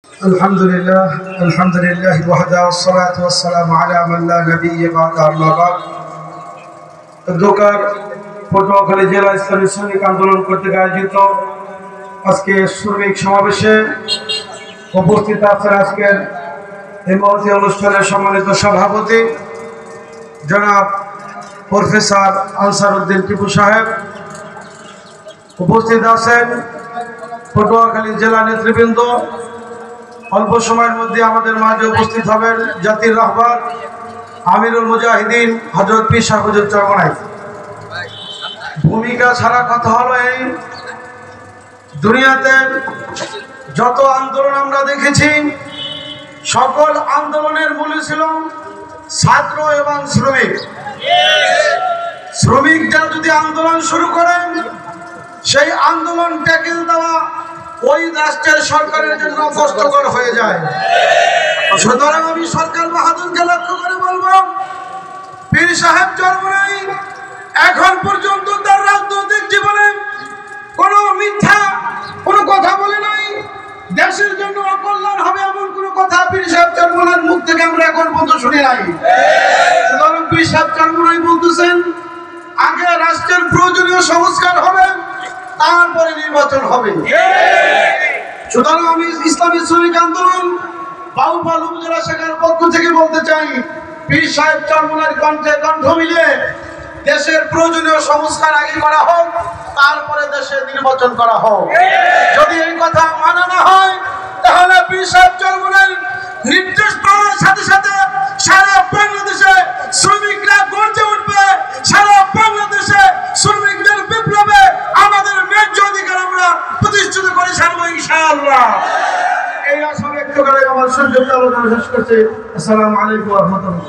الحمد لله وحده والصلاة والسلام على من لا نبي بعد أما بعد দুকার পটুয়াখালী জেলা ইসলামী শ্রমিক আন্দোলন কর্তৃক আয়োজিত আজকে শ্রমিক সমাবেশে উপস্থিত আছেন আজকের এই মহতী অনুষ্ঠানের সম্মানিত সভাপতি জনাব প্রফেসর আনসারউদ্দিন টিপু সাহেব, উপস্থিত আছেন পটুয়াখালী জেলা নেতৃবৃন্দ। অল্প সময়ের মধ্যে আমাদের মাঝে উপস্থিত হবেন জাতির রাহবার আমিরুল মুজাহিদিন হযরত পীর সাহেব হুজুর চরমনাই। ভূমিকা ছাড়া কথা হলো এই, দুনিয়াতে যত আন্দোলন আমরা দেখেছি সকল আন্দোলনের মূল ছিল ছাত্র এবং শ্রমিক। শ্রমিকরা যদি আন্দোলন শুরু করেন সেই আন্দোলন ট্যাকেল দেওয়া ওই রাষ্ট্রের সরকারের জন্য কষ্টকর হয়ে যায়। সুতরাং আমি সরকার বাহাদুরকে লক্ষ্য করে বলবো, পীর সাহেব চরমনাই এখন পর্যন্ত তার রাজনৈতিক জীবনে কোনো মিথ্যা কোনো কথা বলে নাই। দেশের জন্য অকল্যাণ হবে এমন কোনো কথা পীর সাহেব চরমনাইয়ের মুখ থেকে আমরা এখন পর্যন্ত শুনি নাই। সুতরাং পীর সাহেব চরমনাই বলতেছেন আগে রাষ্ট্রের প্রয়োজনীয় সংস্কার হবে, তারপরে নির্বাচন হবে। সুতরাং আমি ইসলামী শ্রমিক আন্দোলন বাউপাল উপজেলা শাখার পক্ষ থেকে বলতে চাই, পীর সাহেব চরমনাইয়ের কণ্ঠে কণ্ঠ মিলিয়ে দেশের প্রয়োজনীয় সংস্কার আগে করা হোক, তারপরে দেশে নির্বাচন করা হোক। যদি এই কথা মানা না হয় তাহলে পীর সাহেব চরমনাই নির্দেশ পাওয়ার সাথে সাথে সারা বাংলাদেশে শ্রমিকরা গর্জে উঠবে। সারা বাংলাদেশে শ্রমিকদের বিপ্লবে আমাদের ন্যায্য অধিকার আমরা প্রতিষ্ঠিত করে ছাড়বো ইনশাআল্লাহ। এই আশা ব্যক্ত করে আমার সংক্ষিপ্ত আলোচনা শেষ করছি। আসসালামু আলাইকুম ওয়া রাহমাতুল্লাহ।